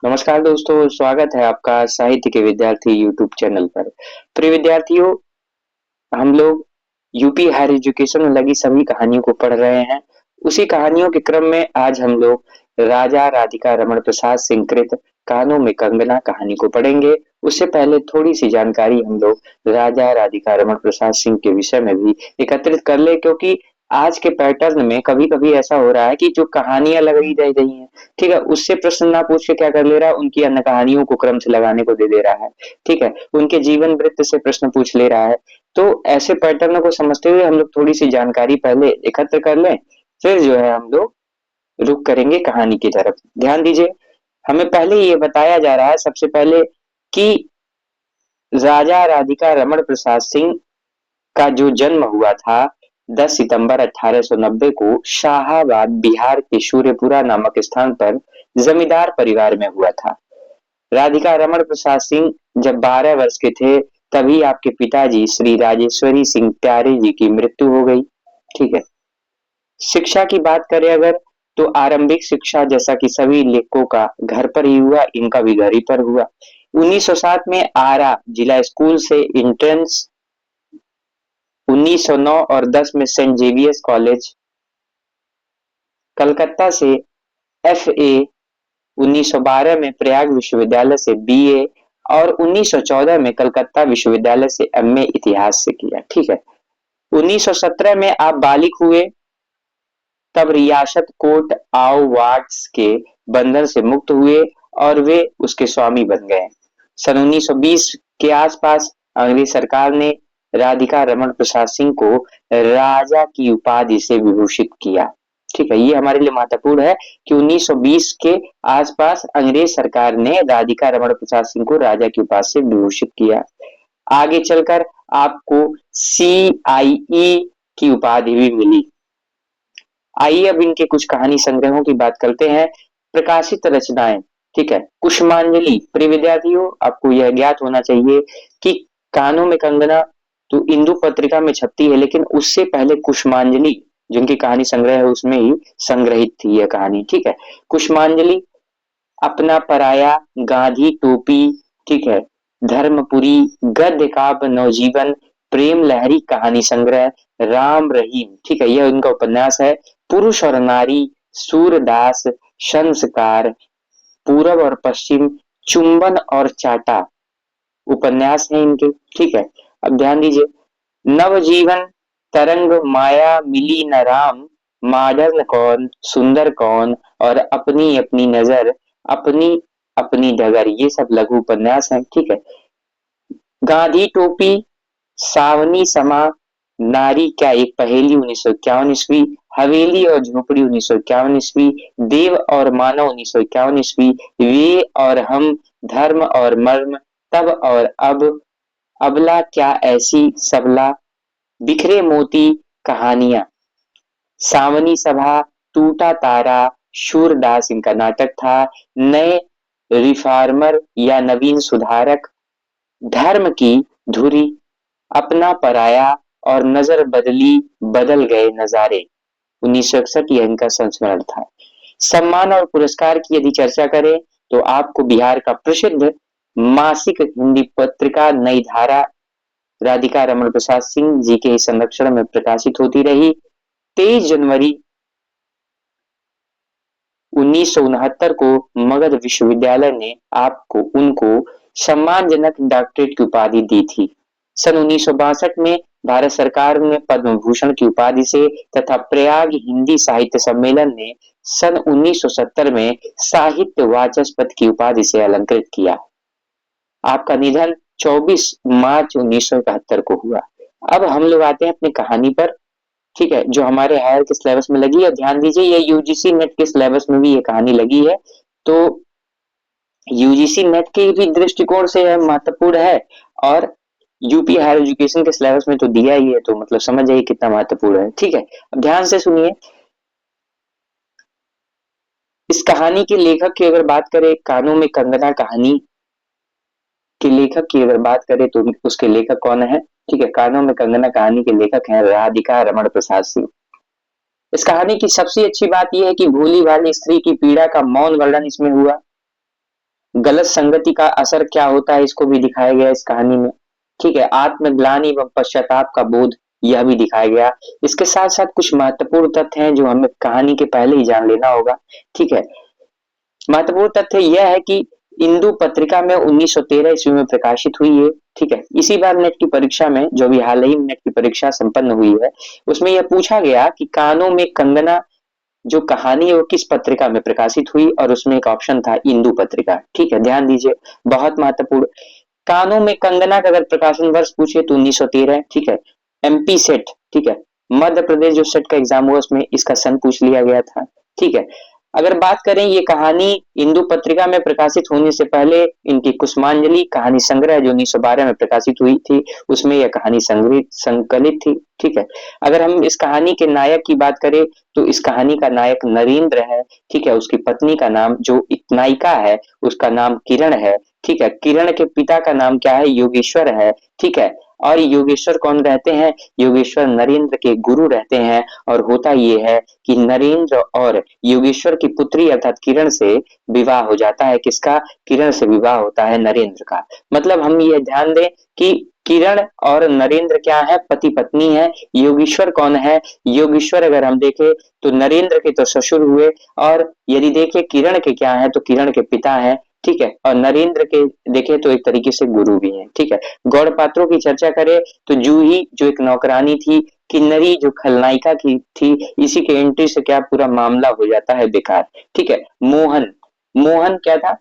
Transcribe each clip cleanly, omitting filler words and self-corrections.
नमस्कार दोस्तों, स्वागत है आपका साहित्य के विद्यार्थी यूट्यूब चैनल पर। प्रिय विद्यार्थियों, हम लोग यूपी हायर एजुकेशन में लगी सभी कहानियों को पढ़ रहे हैं। उसी कहानियों के क्रम में आज हम लोग राजा राधिका रमण प्रसाद सिंह कृत कानों में कंगना कहानी को पढ़ेंगे। उससे पहले थोड़ी सी जानकारी हम लोग राजा राधिका रमण प्रसाद सिंह के विषय में भी एकत्रित कर ले, क्योंकि आज के पैटर्न में कभी कभी ऐसा हो रहा है कि जो कहानियां लगाई जा रही हैं, ठीक है, उससे प्रश्न ना पूछ के क्या कर ले रहा है, उनकी अन्य कहानियों को क्रम से लगाने को दे दे रहा है। ठीक है, उनके जीवन वृत्त से प्रश्न पूछ ले रहा है। तो ऐसे पैटर्न को समझते हुए हम लोग थोड़ी सी जानकारी पहले एकत्र कर लें, फिर जो है हम लोग रुक करेंगे कहानी की तरफ। ध्यान दीजिए, हमें पहले ये बताया जा रहा है सबसे पहले कि राजा राधिका रमण प्रसाद सिंह का जो जन्म हुआ था 10 सितंबर 1890 को शाहाबाद बिहार के सूर्यपुरा नामक स्थान पर जमींदार परिवार में हुआ था। राधिका रमण प्रसाद सिंह जब 12 वर्ष के थे तभी आपके पिताजी श्री राजेश्वरी सिंह प्यारे जी की मृत्यु हो गई। ठीक है, शिक्षा की बात करें अगर, तो आरंभिक शिक्षा जैसा कि सभी लेखकों का घर पर ही हुआ, इनका भी घर ही पर हुआ। 1907 में आरा जिला स्कूल से इंट्रेंस, 1909 और 10 में सेंट जेवियर्स कॉलेज कलकत्ता से एफए, 1912 में प्रयाग विश्वविद्यालय से बीए और 1914 में कलकत्ता विश्वविद्यालय से एमए इतिहास से किया। ठीक है, 1917 में आप बालिग हुए, तब रियासत कोट आओ वाट्स के बंधन से मुक्त हुए और वे उसके स्वामी बन गए। सन 1920 के आसपास अंग्रेज सरकार ने राधिका रमण प्रसाद सिंह को राजा की उपाधि से विभूषित किया। ठीक है, ये हमारे लिए महत्वपूर्ण है कि 1920 के आसपास अंग्रेज सरकार ने राधिका रमण प्रसाद सिंह को राजा की उपाधि से विभूषित किया। आगे चलकर आपको CIE की उपाधि भी मिली। आइए अब इनके कुछ कहानी संग्रहों की बात करते हैं। प्रकाशित रचनाएं, ठीक है, कुसुमांजलि। प्रिय विद्यार्थियों, आपको यह ज्ञात होना चाहिए कि कानों में कंगना तो इंदु पत्रिका में छपती है, लेकिन उससे पहले कुसुमांजलि जिनकी कहानी संग्रह है उसमें ही संग्रहित थी यह कहानी। ठीक है, कुसुमांजलि, अपना पराया, गांधी टोपी, ठीक है, धर्मपुरी, गद्य काव्य नवजीवन, प्रेम लहरी कहानी संग्रह, राम रहीम, ठीक है, यह उनका उपन्यास है। पुरुष और नारी, सूरदास, संस्कार, पूरब और पश्चिम, चुंबन और चाटा उपन्यास है इनके। ठीक है, अब ध्यान दीजिए, नवजीवन, तरंग, माया, मिली न राम, मॉडर्न कौन, सुंदर कौन और अपनी अपनी नजर, अपनी अपनी डगर, ये सब लघु उपन्यास हैं। ठीक है, गांधी टोपी, सावनी समा, नारी क्या एक पहेली 1951 ईस्वी, हवेली और झोपड़ी 1951 ईस्वी, देव और मानव 1951 ईस्वी, वे और हम, धर्म और मर्म, तब और अब, अबला क्या ऐसी सबला, बिखरे मोती, कहानियां, सावनी सभा, टूटा तारा, शूरदास इनका नाटक था, नए रिफार्मर या नवीन सुधारक, धर्म की धुरी, अपना पराया और नजर बदली, बदल गए नजारे, 1961 यह इनका संस्मरण था। सम्मान और पुरस्कार की यदि चर्चा करें तो आपको बिहार का प्रसिद्ध मासिक हिंदी पत्रिका नई धारा राधिका रमण प्रसाद सिंह जी के संरक्षण में प्रकाशित होती रही। 23 जनवरी 1969 को मगध विश्वविद्यालय ने आपको उनको सम्मानजनक डॉक्टरेट की उपाधि दी थी। सन 1962 में भारत सरकार ने पद्म भूषण की उपाधि से तथा प्रयाग हिंदी साहित्य सम्मेलन ने सन 1970 में साहित्य वाचस्पति की उपाधि से अलंकृत किया। आपका निधन 24 मार्च 1971 को हुआ। अब हम लोग आते हैं अपनी कहानी पर। ठीक है, जो हमारे हायर के सिलेबस में लगी है, ध्यान दीजिए, ये यूजीसी नेट के सिलेबस में भी ये कहानी लगी है, तो यूजीसी नेट के भी दृष्टिकोण से यह महत्वपूर्ण है और यूपी हायर एजुकेशन के सिलेबस में तो दिया ही है, तो मतलब समझ जाइए कितना महत्वपूर्ण है। ठीक है, अब ध्यान से सुनिए। इस कहानी के लेखक की अगर बात करें, कानों में कंगना कहानी के लेखक की अगर बात करें तो उसके लेखक कौन है? ठीक है, कानों में कंगना कहानी के लेखक हैं राधिका रमण प्रसाद सिंह। इस कहानी की सबसे अच्छी बात यह है कि भोली भाली स्त्री की पीड़ा का मौन वर्णन इसमें हुआ। गलत संगति का असर क्या होता है इसको भी दिखाया गया इस कहानी में। ठीक है, आत्मग्लानि एवं पश्चाताप का बोध यह भी दिखाया गया। इसके साथ साथ कुछ महत्वपूर्ण तथ्य हैं जो हमें कहानी के पहले ही जान लेना होगा। ठीक है, महत्वपूर्ण तथ्य यह है कि इंदु पत्रिका में 1913 ईस्वी में प्रकाशित हुई है। ठीक है, इसी बार नेट की परीक्षा में, जो भी हाल ही में नेट की परीक्षा संपन्न हुई है, उसमें यह पूछा गया कि कानों में कंगना जो कहानी है वो किस पत्रिका में प्रकाशित हुई, और उसमें एक ऑप्शन था इंदु पत्रिका। ठीक है, ध्यान दीजिए, बहुत महत्वपूर्ण। कानों में कंगना का अगर प्रकाशन वर्ष पूछे तो 1913। ठीक है, एमपी सेट, ठीक है, मध्य प्रदेश जो सेट का एग्जाम हुआ उसमें इसका सन पूछ लिया गया था। ठीक है, अगर बात करें ये कहानी इंदु पत्रिका में प्रकाशित होने से पहले इनकी कुसुमांजलि कहानी संग्रह जो 1912 में प्रकाशित हुई थी उसमें यह कहानी संग्रहित संकलित थी। ठीक है, अगर हम इस कहानी के नायक की बात करें तो इस कहानी का नायक नरेंद्र है। ठीक है, उसकी पत्नी का नाम जो एक नायिका है उसका नाम किरण है। ठीक है, किरण के पिता का नाम क्या है, योगेश्वर है। ठीक है, और योगेश्वर कौन रहते हैं, योगेश्वर नरेंद्र के गुरु रहते हैं। और होता ये है कि नरेंद्र और योगेश्वर की पुत्री अर्थात किरण से विवाह हो जाता है। किसका, किरण से विवाह होता है नरेंद्र का। मतलब हम ये ध्यान दें कि किरण और नरेंद्र क्या है, पति पत्नी है। योगेश्वर कौन है, योगेश्वर अगर हम देखें तो नरेंद्र के तो ससुर हुए, और यदि देखें किरण के क्या है तो किरण के पिता है। ठीक है, और नरेंद्र के देखें तो एक तरीके से गुरु भी हैं। ठीक है, गौड़ पात्रों की चर्चा करें तो जूही जो एक नौकरानी थी, किन्नरी जो खलनायिका की थी, इसी के एंट्री से क्या पूरा मामला हो जाता है बेकार। ठीक है, मोहन, मोहन क्या था,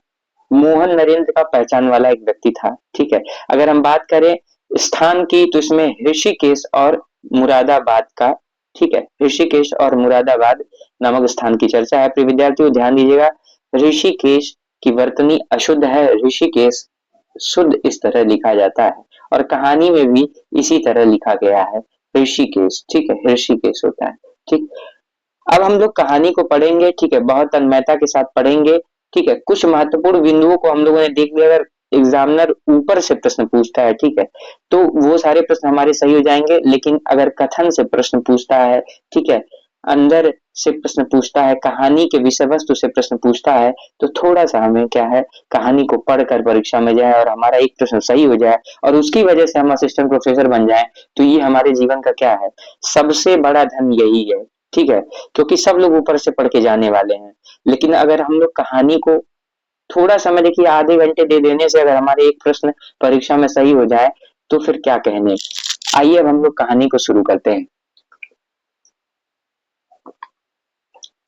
मोहन नरेंद्र का पहचान वाला एक व्यक्ति था। ठीक है, अगर हम बात करें स्थान की तो इसमें ऋषिकेश और मुरादाबाद का, ठीक है, ऋषिकेश और मुरादाबाद नामक स्थान की चर्चा है। प्रिय विद्यार्थियों ध्यान दीजिएगा, ऋषिकेश की वर्तनी अशुद्ध है, ऋषिकेश शुद्ध इस तरह लिखा जाता है, और कहानी में भी इसी तरह लिखा गया है ऋषिकेश। ठीक है, ऋषिकेश होता है। ठीक, अब हम लोग कहानी को पढ़ेंगे। ठीक है, बहुत तन्मयता के साथ पढ़ेंगे। ठीक है, कुछ महत्वपूर्ण बिंदुओं को हम लोगों ने देख लिया। अगर एग्जामिनर ऊपर से प्रश्न पूछता है, ठीक है, तो वो सारे प्रश्न हमारे सही हो जाएंगे। लेकिन अगर कथन से प्रश्न पूछता है, ठीक है, अंदर से प्रश्न पूछता है, कहानी के विषय वस्तु से प्रश्न पूछता है, तो थोड़ा सा हमें क्या है, कहानी को पढ़कर परीक्षा में जाए और हमारा एक प्रश्न सही हो जाए और उसकी वजह से हम असिस्टेंट प्रोफेसर बन जाए, तो ये हमारे जीवन का क्या है, सबसे बड़ा धन यही है। ठीक है, क्योंकि सब लोग ऊपर से पढ़ के जाने वाले हैं। लेकिन अगर हम लोग कहानी को थोड़ा समय, देखिए आधे घंटे दे देने से अगर हमारे एक प्रश्न परीक्षा में सही हो जाए तो फिर क्या कहने। आइए अब हम लोग कहानी को शुरू करते हैं।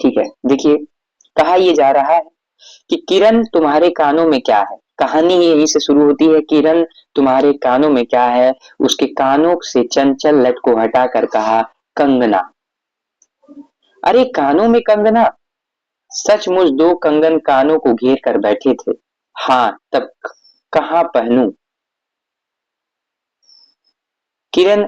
ठीक है, देखिए कहा यह जा रहा है कि किरण तुम्हारे कानों में क्या है। कहानी यहीं से शुरू होती है, किरण तुम्हारे कानों में क्या है। उसके कानों से चंचल लट को हटाकर कहा, कंगना। अरे कानों में कंगना, सचमुच दो कंगन कानों को घेर कर बैठे थे। हाँ, तब कहाँ पहनूं। किरण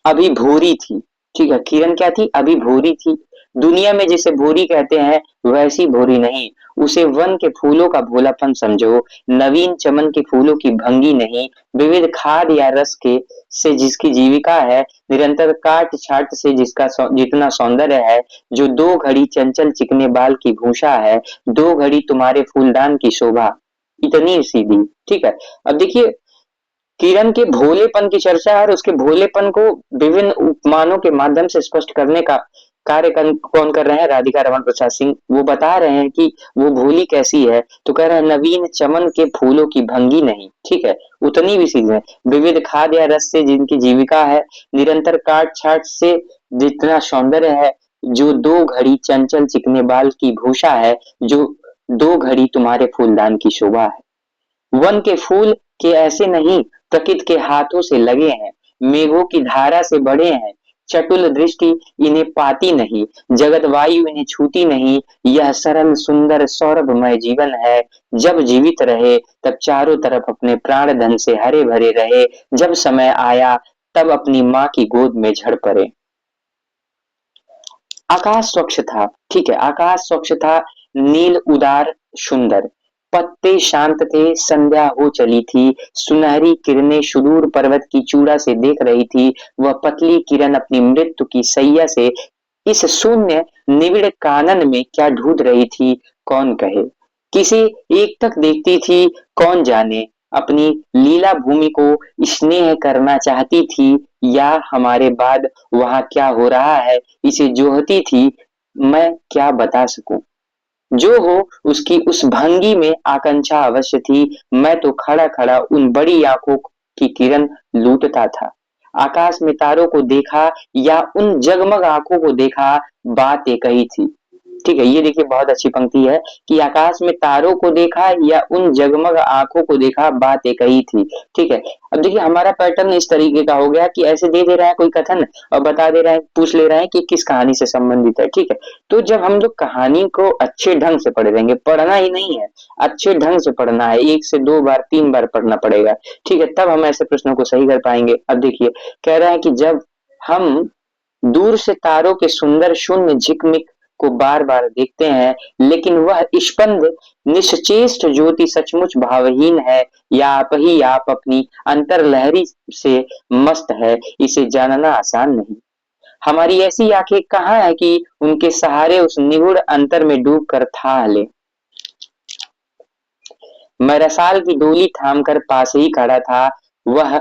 अभी भूरी थी। ठीक है, किरण क्या थी, अभी भूरी थी। दुनिया में जिसे भूरी कहते हैं वैसी भूरी नहीं। उसे वन के फूलों का भोलापन समझो, नवीन चमन के फूलों की भंगी नहीं। विविध खाद या रस के से जिसकी जीविका है, निरंतर काट छाट से जिसका जितना सौंदर्य है, जो दो घड़ी चंचल चिकने बाल की भूषा है, दो घड़ी तुम्हारे फूलदान की शोभा, इतनी सीधी। ठीक है, अब देखिए किरण के भोलेपन की चर्चा है और उसके भोलेपन को विभिन्न उपमानों के माध्यम से स्पष्ट करने का कार्य कौन कर रहे हैं, राधिका रमन प्रसाद सिंह। वो बता रहे हैं कि वो भोली कैसी है, तो कह रहे हैं नवीन चमन के फूलों की भंगी नहीं। ठीक है, उतनी भी चीज है, विविध खाद्य या रस से जिनकी जीविका है, निरंतर काट छाट से जितना सौंदर्य है, जो दो घड़ी चंचल चिकने बाल की भूषा है, जो दो घड़ी तुम्हारे फूलदान की शोभा है। वन के फूल के ऐसे नहीं, प्रकृति के हाथों से लगे हैं, मेघों की धारा से बढ़े हैं। चटुल दृष्टि इन्हें पाती नहीं, जगत वायु इन्हें छूती नहीं। यह सरल सुंदर सौरभमय जीवन है। जब जीवित रहे तब चारों तरफ अपने प्राण धन से हरे भरे रहे, जब समय आया तब अपनी माँ की गोद में झड़ पड़े। आकाश स्वच्छ था। ठीक है, आकाश स्वच्छ था, नील उदार सुंदर, पत्ते शांत थे। संध्या हो चली थी, सुनहरी किरणें सुदूर पर्वत की चूड़ा से देख रही थी। वह पतली किरण अपनी मृत्यु की सैया से इस शून्य निविड़ कानन में क्या ढूंढ रही थी, कौन कहे। किसे एक तक देखती थी कौन जाने, अपनी लीला भूमि को स्नेह करना चाहती थी या हमारे बाद वहां क्या हो रहा है इसे जोहती थी। मैं क्या बता सकूं। जो हो उसकी उस भंगी में आकांक्षा अवश्य थी। मैं तो खड़ा खड़ा उन बड़ी आंखों की किरण लूटता था। आकाश में तारों को देखा या उन जगमग आंखों को देखा, बात एक ही थी। ठीक है, ये देखिए बहुत अच्छी पंक्ति है कि आकाश में तारों को देखा या उन जगमग आंखों को देखा, बात एक ही थी। ठीक है। अब देखिए हमारा पैटर्न इस तरीके का हो गया कि ऐसे दे दे रहा है कोई कथन और बता दे रहा है, पूछ ले रहा है कि किस कहानी से संबंधित है। ठीक है। तो जब हम लोग कहानी को अच्छे ढंग से पढ़ लेंगे, पढ़ना ही नहीं है, अच्छे ढंग से पढ़ना है, एक से दो बार तीन बार पढ़ना पड़ेगा। ठीक है, तब हम ऐसे प्रश्नों को सही कर पाएंगे। अब देखिए कह रहा है कि जब हम दूर से तारों के सुंदर शून्य झिकमिक को बार बार देखते हैं, लेकिन वह स्पंद निश्चेष्ट ज्योति सचमुच भावहीन है या आप ही आप अपनी अंतर्लहरी से मस्त है, इसे जानना आसान नहीं। हमारी ऐसी आंखें कहाँ है कि उनके सहारे उस निगूढ़ अंतर में डूब कर था ले। मैं रसाल की डोली थामकर पास ही खड़ा था। वह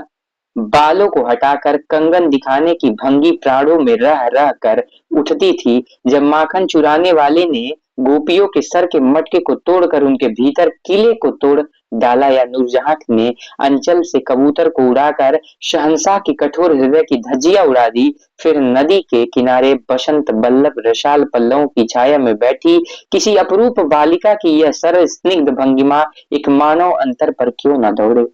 बालों को हटाकर कंगन दिखाने की भंगी प्राणों में रह रह कर उठती थी। जब माखन चुराने वाले ने गोपियों के सर के मटके को तोड़कर उनके भीतर किले को तोड़ डाला या नूरजहां ने अंचल से कबूतर को उड़ाकर शहंशाह की कठोर हृदय की धज्जियां उड़ा दी, फिर नदी के किनारे बसंत बल्लभ रसाल पल्लवों की छाया में बैठी किसी अपरूप बालिका की यह सरल स्निग्ध भंगिमा एक मानव अंतर पर क्यों न दौड़े।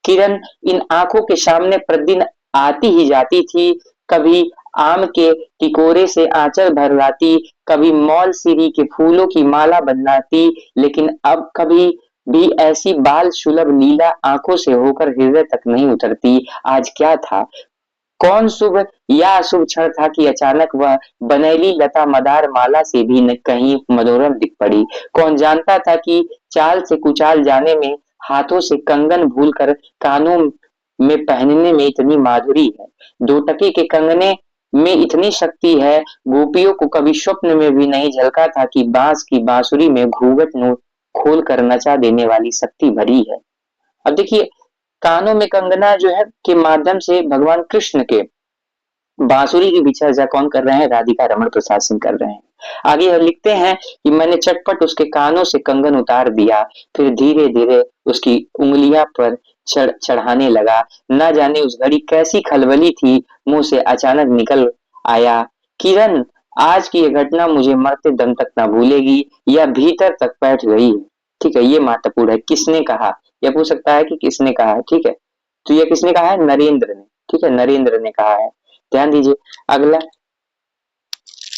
किरण इन आंखों के सामने प्रतिदिन आती ही जाती थी। कभी आम के टिकोरे से आंचल भर लाती, कभी मौल सीरी के फूलों की माला बनाती, लेकिन अब कभी भी ऐसी बाल सुलभ लीला आंखों से होकर हृदय तक नहीं उतरती। आज क्या था, कौन शुभ या अशुभ क्षण था कि अचानक वह बनेली लता मदार माला से भी न कहीं मनोरम दिख पड़ी। कौन जानता था कि चाल से कुचाल जाने में, हाथों से कंगन भूलकर कानों में पहनने में इतनी माधुरी है। दो टके के कंगने में इतनी शक्ति है। गोपियों को कभी स्वप्न में भी नहीं झलका था कि बांस की बांसुरी में घूंघट नो खोल कर नचा देने वाली शक्ति भरी है। अब देखिए कानों में कंगना जो है के माध्यम से भगवान कृष्ण के बांसुरी की भी चर्चा कौन कर रहे हैं, राधिका रमन प्रसाद सिंह कर रहे हैं। आगे यह लिखते हैं कि मैंने चटपट उसके कानों से कंगन उतार दिया, फिर धीरे धीरे उसकी उंगलियां पर चढ़ाने लगा। न जाने उस घड़ी कैसी खलबली थी, मुंह से अचानक निकल आया, किरण आज की यह घटना मुझे मरते दम तक ना भूलेगी। यह भीतर तक बैठ गई है। ठीक है, ये महत्वपूर्ण है, किसने कहा, यह पूछ सकता है कि किसने कहा है। ठीक है, तो यह किसने कहा है, नरेंद्र ने। ठीक है, नरेंद्र ने कहा है। ध्यान दीजिए अगला,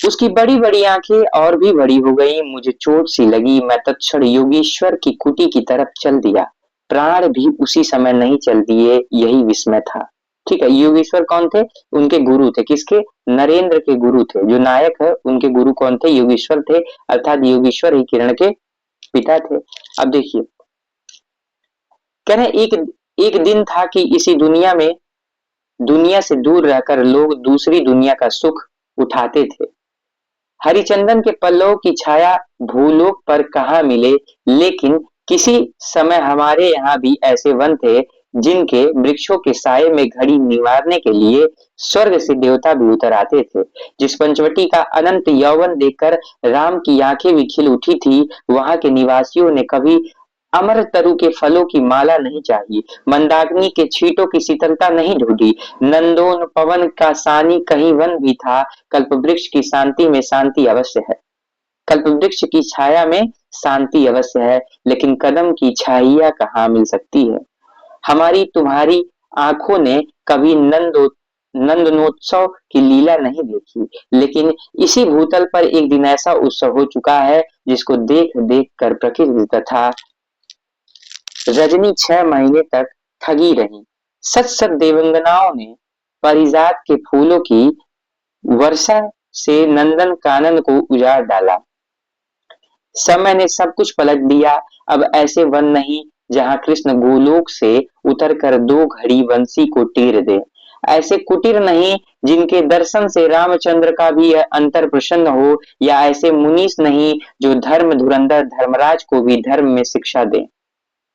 उसकी बड़ी बड़ी आंखें और भी बड़ी हो गई, मुझे चोट सी लगी, मैं तत्क्षण योगेश्वर की कुटी की तरफ चल दिया। प्राण भी उसी समय नहीं चल दिए, यही विस्मय था। ठीक है, योगेश्वर कौन थे, उनके गुरु थे, किसके, नरेंद्र के गुरु थे। जो नायक है उनके गुरु कौन थे, योगेश्वर थे, अर्थात योगेश्वर ही किरण के पिता थे। अब देखिए कह रहे एक एक दिन था कि इसी दुनिया से दूर रहकर लोग दूसरी दुनिया का सुख उठाते थे। हरिचंदन के पल्लवों की छाया भूलोक पर कहाँ मिले, लेकिन किसी समय हमारे यहाँ भी ऐसे वन थे जिनके वृक्षों के साये में घड़ी निवारने के लिए स्वर्ग से देवता भी उतर आते थे। जिस पंचवटी का अनंत यौवन देखकर राम की आंखें भी खिल उठी थी, वहां के निवासियों ने कभी अमर तरु के फलों की माला नहीं चाहिए, मंदाकिनी के छींटों की शीतलता नहीं ढूंढी, नंदोन पवन का सानी कहीं वन भी था। कल्प वृक्ष की शांति में शांति अवश्य है, कल्प वृक्ष की छाया में शांति अवश्य है, लेकिन कदम की छाइया कहाँ मिल सकती है। हमारी तुम्हारी आंखों ने कभी नंदनोत्सव की लीला नहीं देखी, लेकिन इसी भूतल पर एक दिन ऐसा उत्सव हो चुका है जिसको देख देख कर प्रकृति तथा रजनी 6 महीने तक ठगी रही। सच सच देवंगनाओं ने पारिजात के फूलों की वर्षा से नंदन कानन को उजाड़ डाला। समय ने सब कुछ पलट दिया। अब ऐसे वन नहीं जहां कृष्ण गोलोक से उतरकर दो घड़ी बंसी को टीर दे। ऐसे कुटीर नहीं जिनके दर्शन से रामचंद्र का भी अंतर प्रसन्न हो, या ऐसे मुनीस नहीं जो धर्म धुरंधर धर्मराज को भी धर्म में शिक्षा दे।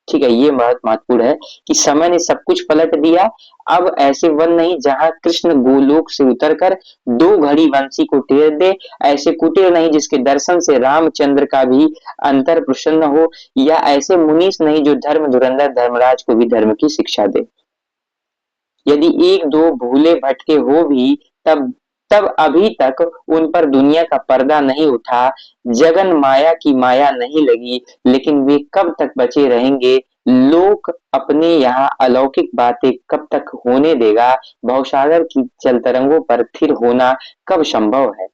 ठीक है, ये बहुत महत्वपूर्ण है कि समय ने सब कुछ पलट दिया। अब ऐसे वन नहीं जहां कृष्ण गोलोक से उतरकर दो घड़ी वंशी को टेर दे, ऐसे कुटीर नहीं जिसके दर्शन से रामचंद्र का भी अंतर प्रसन्न हो, या ऐसे मुनीस नहीं जो धर्म धुरंधर धर्मराज को भी धर्म की शिक्षा दे। यदि एक दो भूले भटके हो भी, तब तब अभी तक उन पर दुनिया का पर्दा नहीं उठा, जगन माया की माया नहीं लगी, लेकिन वे कब तक बचे रहेंगे, लोक अपने यहाँ अलौकिक बातें कब तक होने देगा, भवसागर की जल तरंगों पर थिर होना कब संभव है।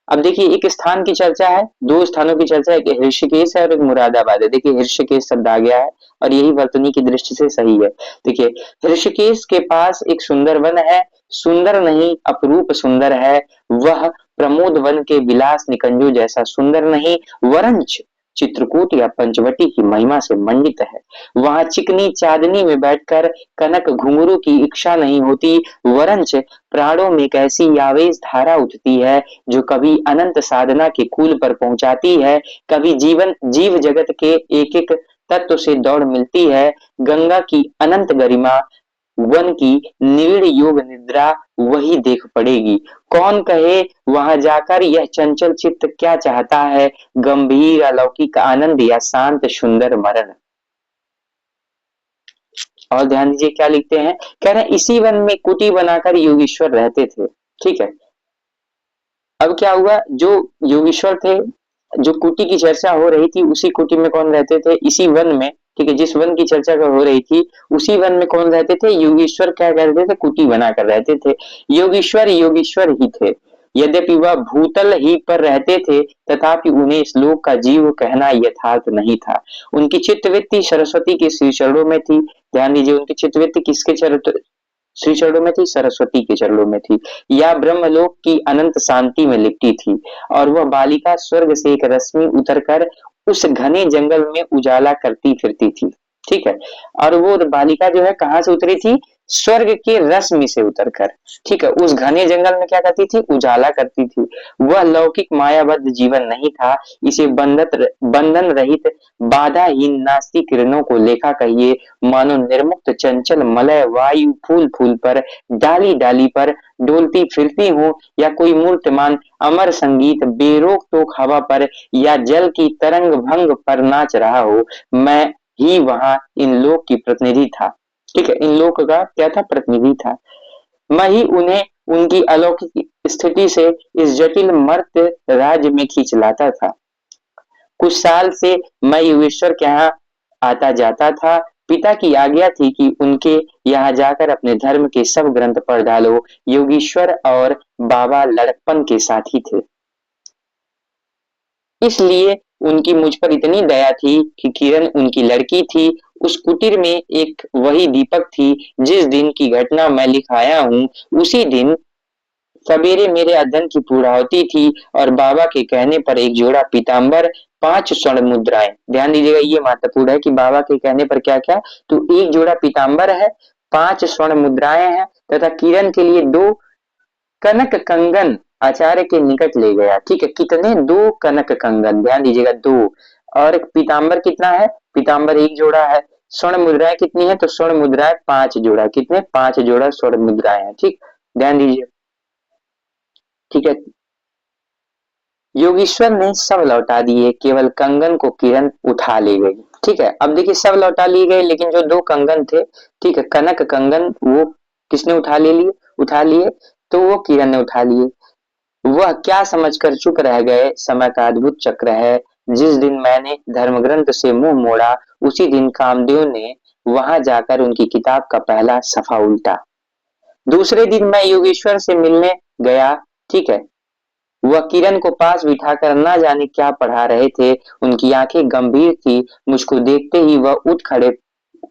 अब देखिए, एक स्थान की चर्चा है, दो स्थानों की चर्चा है, एक ऋषिकेश है और एक मुरादाबाद है। देखिए ऋषिकेश शब्द आ गया है और यही वर्तनी की दृष्टि से सही है। देखिए ऋषिकेश के पास एक सुंदर वन है, सुंदर नहीं अपरूप सुंदर है वह, प्रमोद वन के विलास निकंजों जैसा सुंदर नहीं, वरंच चित्रकूट या पंचवटी की महिमा से मंडित है। वहां चिकनी चांदनी में बैठकर कनक घुंघरू की इच्छा नहीं होती, वरंच प्राणों में एक ऐसी आवेश धारा उठती है जो कभी अनंत साधना के कूल पर पहुंचाती है, कभी जीवन जीव जगत के एक एक तत्व से दौड़ मिलती है। गंगा की अनंत गरिमा, वन की निविड़ योग निद्रा वही देख पड़ेगी। कौन कहे वहां जाकर यह चंचल चित्त क्या चाहता है, गंभीर अलौकिक आनंद या शांत सुंदर मरण। और ध्यान दीजिए क्या लिखते हैं, कह रहे हैं इसी वन में कुटी बनाकर योगीश्वर रहते थे। ठीक है, अब क्या हुआ, जो योगेश्वर थे, जो कुटी की चर्चा हो रही थी उसी कुटी में कौन रहते थे, इसी वन में। ठीक है, जिस वन की चर्चा हो रही थी उसी वन में कौन रहते थे, योगेश्वर क्या करते थे, कुटी बनाकर रहते थे। योगेश्वर योगेश्वर ही थे, यद्यपि वह भूतल ही पर रहते थे, तथापि उन्हें श्लोक का जीव कहना यथार्थ नहीं था। उनकी चित्तवृत्ति सरस्वती के श्री चरणों में थी। ध्यान दीजिए, उनकी चित्तवृत्ति किसके चरण श्री चरणों में थी, सरस्वती के चरणों में थी, या ब्रह्मलोक की अनंत शांति में लिपटी थी। और वह बालिका स्वर्ग से एक रश्मि उतरकर उस घने जंगल में उजाला करती फिरती थी। ठीक है, और वो बालिका जो है कहाँ से उतरी थी, स्वर्ग के रश्मि से उतरकर। ठीक है, उस घने जंगल में क्या करती थी, उजाला करती थी। वह लौकिक मायाबद्ध जीवन नहीं था, इसे बंधन रहित बाधाहीन नास्तिक किरणों को लेखा कहिए, मानो निर्मुक्त चंचल मलय वायु फूल फूल पर डाली डाली पर डोलती फिरती हो, या कोई मूर्तमान अमर संगीत बेरोक टोक हवा पर या जल की तरंग भंग पर नाच रहा हो। मैं ही वहां इन लोक की प्रतिनिधि था। ठीक है, इन लोक का क्या था, प्रतिनिधि था। मैं ही उन्हें उनकी अलौकिक स्थिति से इस जटिल मर्त्य राज्य में खींच लाता था। कुछ साल से मैं योगेश्वर के यहाँ आता जाता था। पिता की आज्ञा थी कि उनके यहाँ जाकर अपने धर्म के सब ग्रंथ पढ़ डालो। योगेश्वर और बाबा लड़कपन के साथी थे, इसलिए उनकी मुझ पर इतनी दया थी कि किरण उनकी लड़की थी। उस कुटीर में एक वही दीपक थी, जिस दिन की घटना मैं लिखाया हूँ उसी दिन सवेरे मेरे अध्ययन की पूर्णाहुति थी, और बाबा के कहने पर एक जोड़ा पीताम्बर, 5 स्वर्ण मुद्राएं। ध्यान दीजिएगा, ये महत्वपूर्ण है कि बाबा के कहने पर क्या क्या, तो एक जोड़ा पीताम्बर है, 5 स्वर्ण मुद्राएं हैं, तथा किरण के लिए 2 कनक कंगन आचार्य के निकट ले गया। ठीक है, कितने, 2 कनक कंगन, ध्यान दीजिएगा 2। और पीताम्बर कितना है, पीताम्बर एक जोड़ा है। स्वर्ण मुद्राएं कितनी है, तो स्वर्ण मुद्राएं 5 जोड़ा, कितने, 5 जोड़ा स्वर्ण मुद्राएं हैं। ठीक, ध्यान दीजिए। ठीक है, योगेश्वर ने सब लौटा दिए, केवल कंगन को किरण उठा ले गई। ठीक है, अब देखिए सब लौटा लिए गए, लेकिन जो 2 कंगन थे, ठीक है, कनक कंगन, वो किसने उठा ले लिए, उठा लिए, तो वो किरण ने उठा लिए। वह क्या समझकर चुप रह गए, समय का अद्भुत चक्र है। जिस दिन मैंने धर्म ग्रंथ से मुंह मोड़ा, उसी दिन कामदेव ने वहां जाकर उनकी किताब का पहला सफा उल्टा। दूसरे दिन मैं योगेश्वर से मिलने गया। ठीक है, वह किरण को पास बिठाकर ना जाने क्या पढ़ा रहे थे। उनकी आंखें गंभीर थी, मुझको देखते ही वह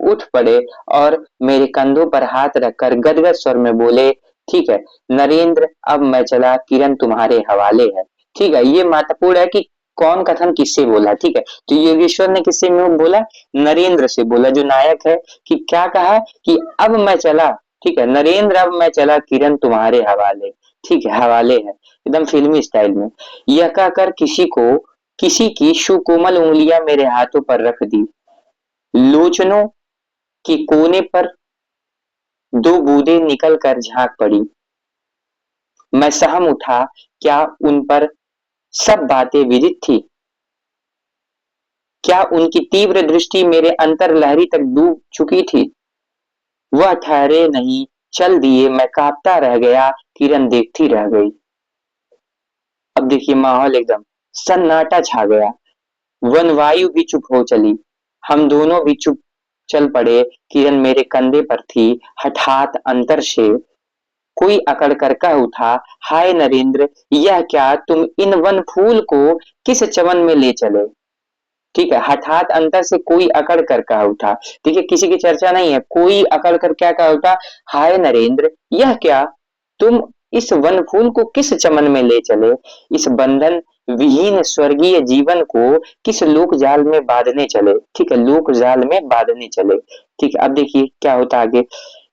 उठ पड़े और मेरे कंधों पर हाथ रखकर गदगद स्वर में बोले, ठीक है नरेंद्र, अब मैं चला, किरण तुम्हारे हवाले है। ठीक है, ये महत्वपूर्ण है कि कौन कथन किससे बोला। ठीक है, तो योगेश्वर ने किससे मुंह बोला, नरेंद्र से बोला, जो नायक है, कि क्या कहा कि अब मैं चला, ठीक है। नरेंद्र अब मैं चला, किरण तुम्हारे हवाले। ठीक है, हवाले है एकदम फिल्मी स्टाइल में। यह कहकर किसी की सुकोमल उंगलियां मेरे हाथों पर रख दी। लोचनों के कोने पर दो बूंदें निकल कर झांक पड़ी। मैं सहम उठा, क्या उन पर सब बातें विदित थी? क्या उनकी तीव्र दृष्टि मेरे अंतर्लहरी तक डूब चुकी थी? वह ठहरे नहीं, चल दिए। मैं कांपता रह गया, किरण देखती रह गई। अब देखिए माहौल एकदम सन्नाटा छा गया। वनवायु भी चुप हो चली। हम दोनों भी चुप चल पड़े। किरण मेरे कंधे पर थी। हठात अंतर से कोई अकड़ कर कह उठा, हाय नरेंद्र, यह क्या तुम इन वन फूल को किस चमन में ले चले? ठीक है, हठात अंतर से कोई अकड़ कर कहा उठा। देखिए किसी की चर्चा नहीं है, कोई अकड़ कर क्या कहा उठा, हाय नरेंद्र, यह क्या तुम इस वन फूल को किस चमन में ले चले? इस बंधन विहीन स्वर्गीय जीवन को किस लोक जाल में बांधने चले? ठीक है, लोक जाल में बांधने चले। ठीक है, अब देखिए क्या होता आगे।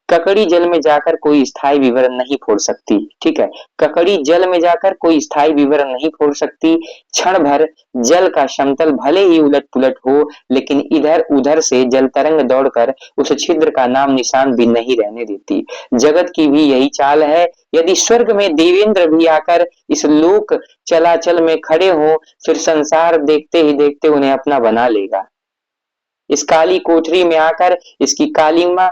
ककड़ी जल में जाकर कोई स्थायी विवरण नहीं फोड़ सकती। ठीक है, ककड़ी जल में जाकर कोई स्थायी विवरण नहीं फोड़ सकती। क्षण भर जल का समतल भले ही उलट पुलट हो, लेकिन इधर उधर से जल तरंग दौड़कर उस छिद्र का नाम निशान भी नहीं रहने देती। जगत की भी यही चाल है। यदि स्वर्ग में देवेंद्र भी आकर इस लोक चलाचल में खड़े हो, फिर संसार देखते ही देखते उन्हें अपना बना लेगा। इस काली कोठरी में आकर इसकी कालिमा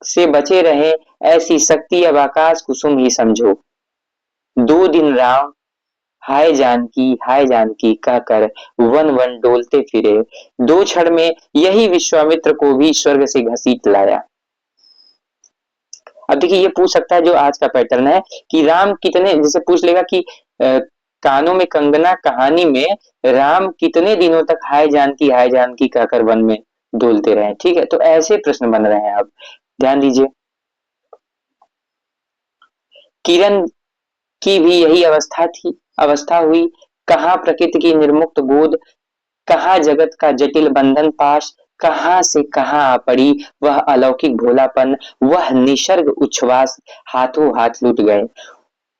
से बचे रहे, ऐसी शक्ति अब आकाश कुसुम ही समझो। दो दिन राम हाय जानकी कहकर वन वन डोलते फिरे। दो क्षण में यही विश्वामित्र को भी स्वर्ग से घसीट लाया। अब देखिए ये पूछ सकता है जो आज का पैटर्न है कि राम कितने, जैसे पूछ लेगा कि कानों में कंगना कहानी में राम कितने दिनों तक हाय जानकी कहकर वन में डोलते रहे। ठीक है, तो ऐसे प्रश्न बन रहे हैं। अब ध्यान दीजिए, किरण की भी यही अवस्था हुई। कहाँ प्रकृति की निर्मुक्त गोद, कहाँ जगत का जटिल बंधन पाश, कहाँ से कहाँ आ पड़ी वह अलौकिक भोलापन, वह निसर्ग उच्छ्वास हाथों हाथ लुट गए।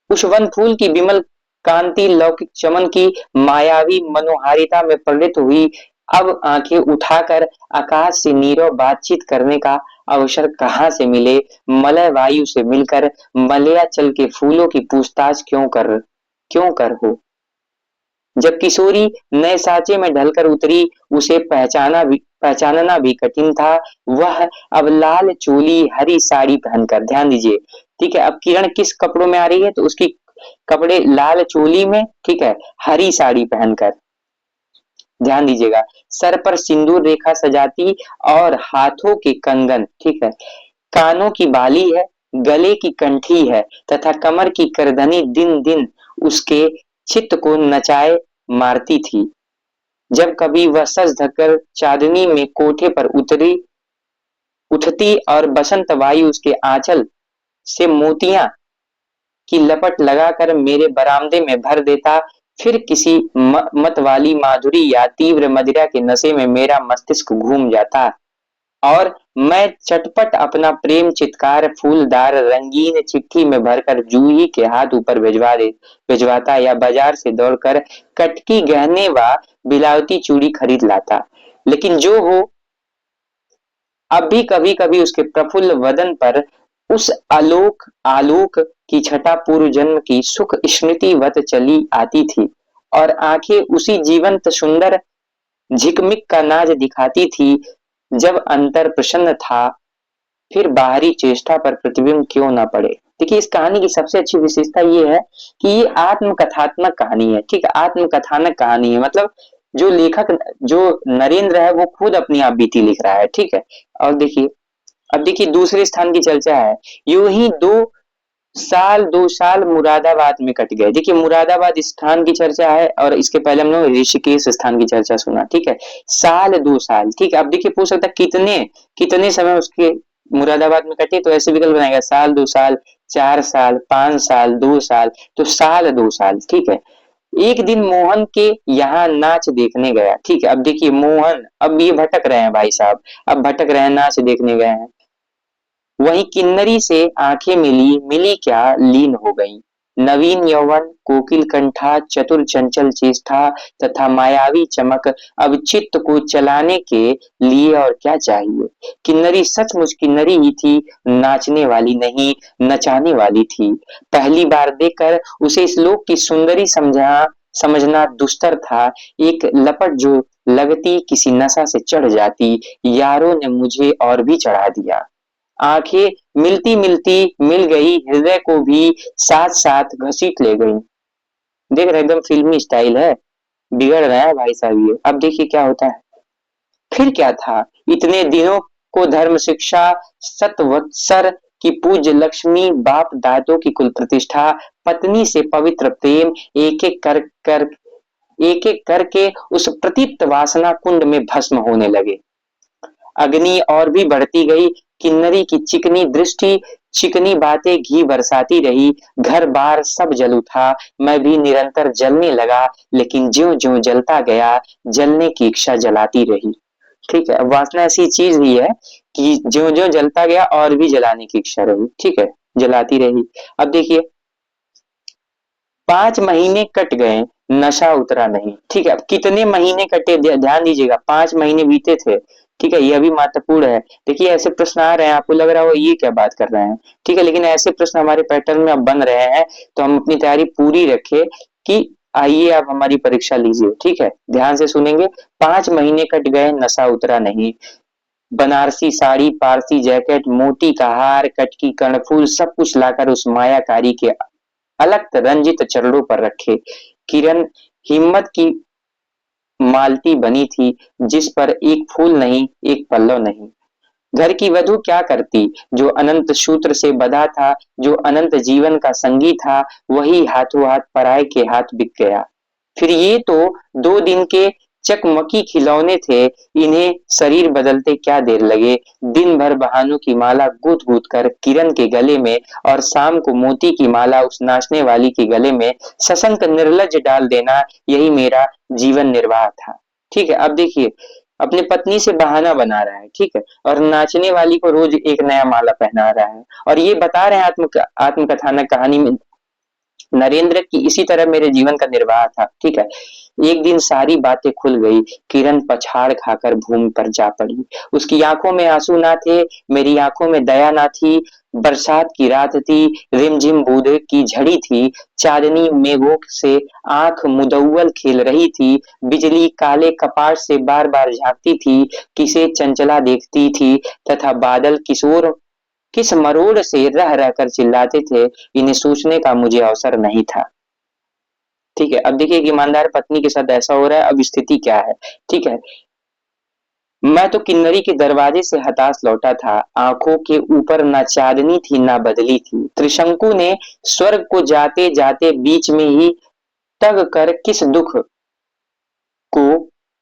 उस वन फूल की विमल कांति लौकिक चमन की मायावी मनोहारिता में परिणत हुई। अब आंखें उठाकर आकाश से नीरव बातचीत करने का अवसर कहाँ से मिले? मलय वायु से मिलकर मलयाचल के फूलों की पूछताछ क्यों कर हो? जब किशोरी नए साचे में ढलकर उतरी, उसे पहचानना भी कठिन था। वह अब लाल चोली हरी साड़ी पहनकर, ध्यान दीजिए, ठीक है, अब किरण किस कपड़ों में आ रही है तो उसकी कपड़े लाल चोली में, ठीक है, हरी साड़ी पहनकर, ध्यान दीजिएगा, सर पर सिंदूर रेखा सजाती और हाथों के कंगन, ठीक है, कानों की बाली है, गले की कंठी है तथा कमर की करधनी दिन दिन उसके चित्त को नचाए मारती थी। जब कभी वह सज धकर चांदनी में कोठे पर उठती और बसंत वायु उसके आंचल से मोतियां की लपट लगाकर मेरे बरामदे में भर देता, फिर किसी मत वाली माधुरी या तीव्र मदिरा के नशे में मेरा मस्तिष्क घूम जाता और मैं चटपट अपना प्रेम चित्कार फूलदार रंगीन चिट्ठी में भरकर जूही के हाथ ऊपर भिजवाता या बाजार से दौड़कर कटकी गहने व बिलावती चूड़ी खरीद लाता। लेकिन जो हो, अब भी कभी कभी उसके प्रफुल्ल वदन पर उस आलोक की छटा पूर्व जन्म की सुख स्मृति वत चली आती थी और आंखें उसी जीवंत सुंदर झिकमिक का नाज दिखाती थी। जब अंतर प्रसन्न था, फिर बाहरी चेष्टा पर प्रतिबिंब क्यों ना पड़े। देखिए इस कहानी की सबसे अच्छी विशेषता ये है कि ये आत्मकथात्मक कहानी है। ठीक है, आत्मकथानक कहानी है, मतलब जो लेखक, जो नरेंद्र है, वो खुद अपनी आप बीती लिख रहा है। ठीक है, और देखिए अब देखिए दूसरे स्थान की चर्चा है। यूं ही 2 साल मुरादाबाद में कट गए। देखिए मुरादाबाद स्थान की चर्चा है और इसके पहले हम लोग ऋषिकेश स्थान की चर्चा सुना। ठीक है, साल 2 साल, ठीक है। अब देखिए पूछ सकता है कितने कितने समय उसके मुरादाबाद में कटे, तो ऐसे विकल्प बनाएगा, साल 2 साल, 4 साल, 5 साल, 2 साल, तो साल 2 साल। ठीक है, एक दिन मोहन के यहाँ नाच देखने गया। ठीक है, अब देखिए मोहन, अब ये भटक रहे हैं भाई साहब, अब भटक रहे हैं, नाच देखने गए हैं। वहीं किन्नरी से आंखें मिली, मिली क्या लीन हो गईं। नवीन यौवन, कोकिल कंठा, चतुर चंचल चेष्टा तथा मायावी चमक, अब चित्त को चलाने के लिए और क्या चाहिए। किन्नरी सचमुच किन्नरी ही थी, नाचने वाली नहीं, नचाने वाली थी। पहली बार देखकर उसे इस लोक की सुंदरी समझना दुस्तर था। एक लपट जो लगती किसी नशा से चढ़ जाती, यारों ने मुझे और भी चढ़ा दिया। आंखें मिलती मिलती मिल गई, हृदय को भी साथ साथ घसीट ले गई। देख रहे एकदम फिल्मी स्टाइल है, बिगड़ रहा है भाई साहब ये। अब देखिए क्या होता है। फिर क्या था, इतने दिनों को धर्म शिक्षा, सतवत्सर की पूज्य लक्ष्मी, बाप दादों की कुल प्रतिष्ठा, पत्नी से पवित्र प्रेम, एक एक करके उस प्रतीत वासना कुंड में भस्म होने लगे। अग्नि और भी बढ़ती गई, किन्नरी की चिकनी दृष्टि, चिकनी बातें घी बरसाती रही, घर बार सब जल उठा, मैं भी निरंतर जलने लगा, लेकिन ज्यों ज्यों जलता गया, जलने की इच्छा जलाती रही। ठीक है, अब वासना ऐसी चीज ही है कि ज्यों ज्यों जलता गया और भी जलाने की इच्छा रही। ठीक है, जलाती रही। अब देखिए, 5 महीने कट गए, नशा उतरा नहीं। ठीक है, अब कितने महीने कटे, ध्यान दीजिएगा, 5 महीने बीते थे। ठीक है, यह भी महत्वपूर्ण है। देखिए ऐसे प्रश्न आ रहे हैं, आपको लग रहा हो ये क्या बात कर रहे हैं। ठीक है, लेकिन ऐसे प्रश्न हमारे पैटर्न में अब बन रहे हैं, तो हम अपनी तैयारी पूरी रखें कि आइए आप हमारी परीक्षा लीजिए। ठीक है, ध्यान से सुनेंगे। 5 महीने कट गए, नशा उतरा नहीं। बनारसी साड़ी, पारसी जैकेट, मोती का हार, कटकी कर्णफूल, सब कुछ लाकर उस मायाकारी के अलग रंजित चरणों पर रखे। किरण हिम्मत की मालती बनी थी, जिस पर एक फूल नहीं, एक पल्लव नहीं। घर की वधू क्या करती, जो अनंत सूत्र से बंधा था, जो अनंत जीवन का संगी था, वही हाथों हाथ पराये के हाथ बिक गया। फिर ये तो 2 दिन के चकमकी खिलौने थे, इन्हें शरीर बदलते क्या देर लगे। दिन भर बहानों की माला गूंथ गूंथ कर किरण के गले में, और शाम को मोती की माला उस नाचने वाली के गले में सशंक निर्लज डाल देना, यही मेरा जीवन निर्वाह था। ठीक है, अब देखिए, अपने पत्नी से बहाना बना रहा है। ठीक है, और नाचने वाली को रोज एक नया माला पहना रहा है, और ये बता रहे हैं आत्मकथानक कहानी में, नरेंद्र की इसी तरह मेरे जीवन का निर्वाह था। ठीक है, एक दिन सारी बातें खुल गई। किरण पछाड़ खाकर भूमि पर जा पड़ी। उसकी आंखों में आंसू ना थे, मेरी आंखों में दया ना थी। बरसात की रात थी, रिमझिम बूंदे की झड़ी थी, चांदनी मेघों से आंख मुदव्वल खेल रही थी, बिजली काले कपाट से बार बार झांकती थी, किसे चंचला देखती थी, तथा बादल किशोर किस मरोड़ से रह रहकर चिल्लाते थे, इन्हें सोचने का मुझे अवसर नहीं था। ठीक है, अब देखिए एक ईमानदार पत्नी के साथ ऐसा हो रहा है, अब स्थिति क्या है। ठीक है, मैं तो किन्नरी के दरवाजे से हताश लौटा था। आंखों के ऊपर ना चांदनी थी ना बदली थी। त्रिशंकु ने स्वर्ग को जाते जाते बीच में ही तग कर किस दुख को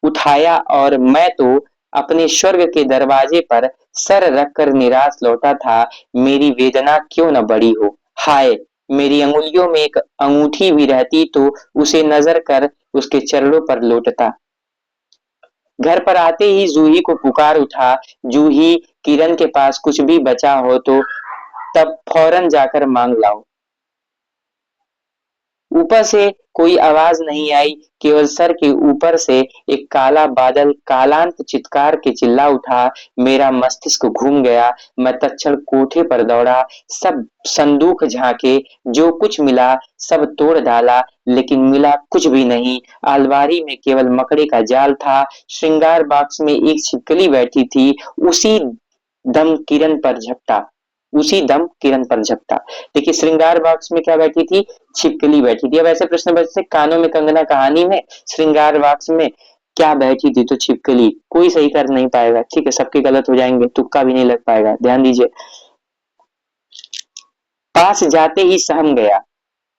उठाया, और मैं तो अपने स्वर्ग के दरवाजे पर सर रखकर निराश लौटा था। मेरी वेदना क्यों न बड़ी हो। हाय, मेरी अंगुलियों में एक अंगूठी भी रहती तो उसे नजर कर उसके चरणों पर लौटता। घर पर आते ही जूही को पुकार उठा। जूही, किरण के पास कुछ भी बचा हो तो तब फौरन जाकर मांग लाओ। ऊपर से कोई आवाज नहीं आई, केवल सर के ऊपर से एक काला बादल कालांत चित्कार के चिल्ला उठा। मेरा मस्तिष्क घूम गया। मैं तत्क्षण कोठे पर दौड़ा, सब संदूक झांके, जो कुछ मिला सब तोड़ डाला, लेकिन मिला कुछ भी नहीं। अलमारी में केवल मकड़े का जाल था। श्रृंगार बॉक्स में एक छिपकली बैठी थी। उसी दम किरण पर झपटा उसी दम किरण पर झपटा। देखिए, श्रृंगार बॉक्स में क्या बैठी थी, छिपकली बैठी थी। अब ऐसे प्रश्न बचते, कानों में कंगना कहानी में श्रृंगार बॉक्स में क्या बैठी थी, तो छिपकली। कोई सही कर नहीं पाएगा। ठीक है, सबके गलत हो जाएंगे, तुक्का भी नहीं लग पाएगा। ध्यान दीजिए। पास जाते ही सहम गया।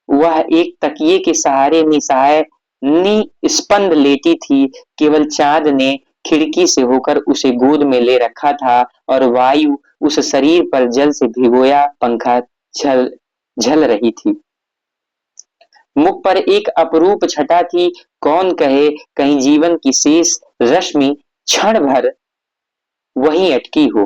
वह एक तकिए के सहारे निसहाय निस्पंद लेटी थी। केवल चांद ने खिड़की से होकर उसे गोद में ले रखा था, और वायु उस शरीर पर जल से भिगोया पंखा झल झल रही थी। मुख पर एक अपरूप छटा थी। कौन कहे, कहीं जीवन की शेष रश्मि क्षण भर वहीं अटकी हो।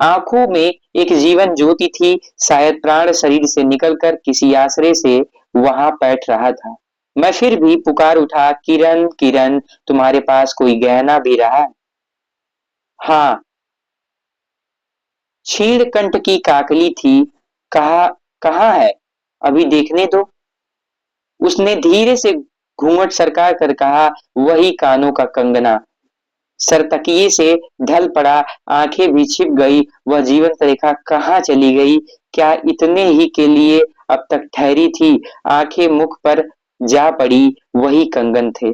आंखों में एक जीवन ज्योति थी, शायद प्राण शरीर से निकलकर किसी आश्रय से वहां बैठ रहा था। मैं फिर भी पुकार उठा, किरण किरण, तुम्हारे पास कोई गहना भी रहा? हाँ, क्षीण कंठ की काकली थी। कहा, कहाँ है, अभी देखने दो। उसने धीरे से घूंघट सरका कर कहा, वही कानों का कंगना। सर तकिए से ढल पड़ा, आंखें भी छिप गई। वह जीवंत रेखा कहाँ चली गई? क्या इतने ही के लिए अब तक ठहरी थी? आंखें मुख पर जा पड़ी, वही कंगन थे।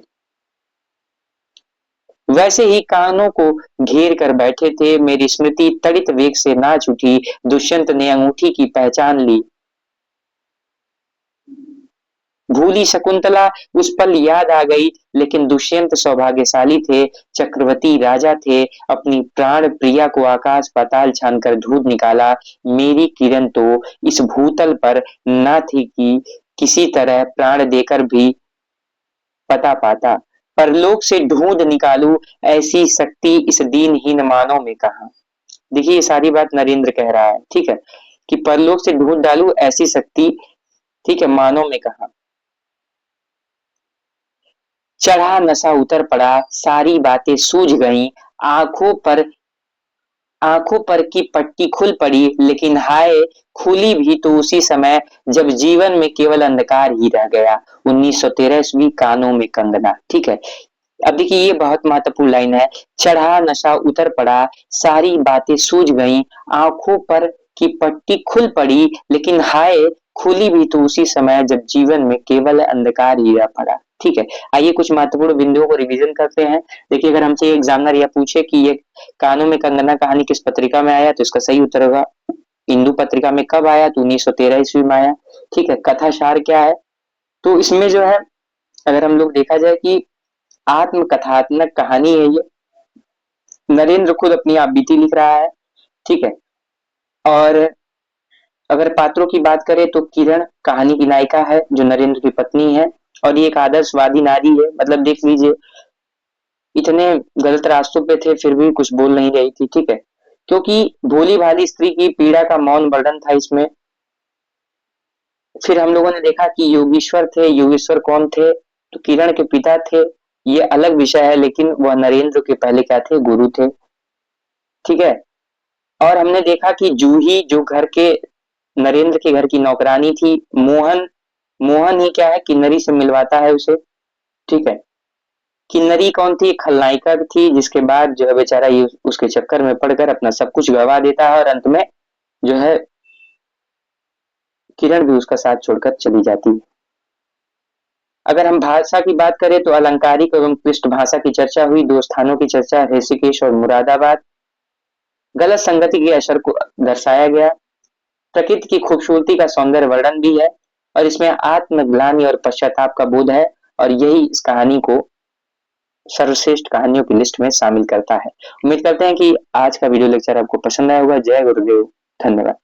वैसे ही कानों को घेर कर बैठे थे। मेरी स्मृति तड़ित वेग से नाच उठी। दुष्यंत ने अंगूठी की पहचान ली। भूली शकुंतला उस पल याद आ गई, लेकिन दुष्यंत सौभाग्यशाली थे, चक्रवर्ती राजा थे, अपनी प्राण प्रिया को आकाश पाताल छान कर ढूंढ निकाला। मेरी किरण तो इस भूतल पर न थी कि किसी तरह प्राण देकर भी पता पाता। परलोक से ढूंढ निकालू ऐसी शक्ति इस दीनहीन मानव में कहा। देखिए ये सारी बात नरेंद्र कह रहा है, ठीक है, कि परलोक से ढूंढ डालू ऐसी शक्ति, ठीक है, मानव में कहा। चढ़ा नशा उतर पड़ा, सारी बातें सूझ गईं, आंखों पर आंखों पर की पट्टी खुल पड़ी, लेकिन हाय, खुली भी तो उसी समय जब जीवन में केवल अंधकार ही रह गया। 1913 ईस्वी, कानों में कंगना। ठीक है, अब देखिए ये बहुत महत्वपूर्ण लाइन है। चढ़ा नशा उतर पड़ा, सारी बातें सूझ गईं, आंखों पर की पट्टी खुल पड़ी, लेकिन हाय, खुली भी तो उसी समय जब जीवन में केवल अंधकार ही रह पड़ा। ठीक है, आइए कुछ महत्वपूर्ण बिंदुओं को रिवीजन करते हैं। देखिए अगर हमसे एग्जामिनर यह पूछे कि ये कानों में कंगना कहानी किस पत्रिका में आया, तो इसका सही उत्तर होगा इंदु पत्रिका में। कब आया, तो 1913 ईस्वी में आया। ठीक है, कथा सार क्या है, तो इसमें जो है अगर हम लोग देखा जाए कि आत्मकथात्मक कहानी है ये। नरेंद्र खुद अपनी आप बीती लिख रहा है। ठीक है, और अगर पात्रों की बात करें तो किरण कहानी की नायिका है जो नरेंद्र की पत्नी है, और ये एक आदर्शवादी नारी है। मतलब देख लीजिए, इतने गलत रास्तों पे थे फिर भी कुछ बोल नहीं रही थी। ठीक है, क्योंकि भोली भाली स्त्री की पीड़ा का मौन वर्णन था इसमें। फिर हम लोगों ने देखा कि योगीश्वर थे। योगेश्वर कौन थे, तो किरण के पिता थे। ये अलग विषय है, लेकिन वह नरेंद्र के पहले क्या थे, गुरु थे। ठीक है, और हमने देखा कि जूही जो घर के नरेंद्र के घर की नौकरानी थी, मोहन, मोहन ही क्या है, किन्नरी से मिलवाता है उसे। ठीक है, किन्नरी कौन थी, खलनायिका थी, जिसके बाद जो है बेचारा ये उसके चक्कर में पड़कर अपना सब कुछ गवा देता है, और अंत में जो है किरण भी उसका साथ छोड़कर चली जाती है। अगर हम भाषा की बात करें तो अलंकारिक एवं पृष्ठ भाषा की चर्चा हुई। दो स्थानों की चर्चा, ऋषिकेश और मुरादाबाद। गलत संगति के असर को दर्शाया गया। प्रकृति की खूबसूरती का सौंदर्य वर्णन भी है, और इसमें आत्मग्लानि और पश्चाताप का बोध है, और यही इस कहानी को सर्वश्रेष्ठ कहानियों की लिस्ट में शामिल करता है। उम्मीद करते हैं कि आज का वीडियो लेक्चर आपको पसंद आया होगा। जय गुरुदेव, धन्यवाद।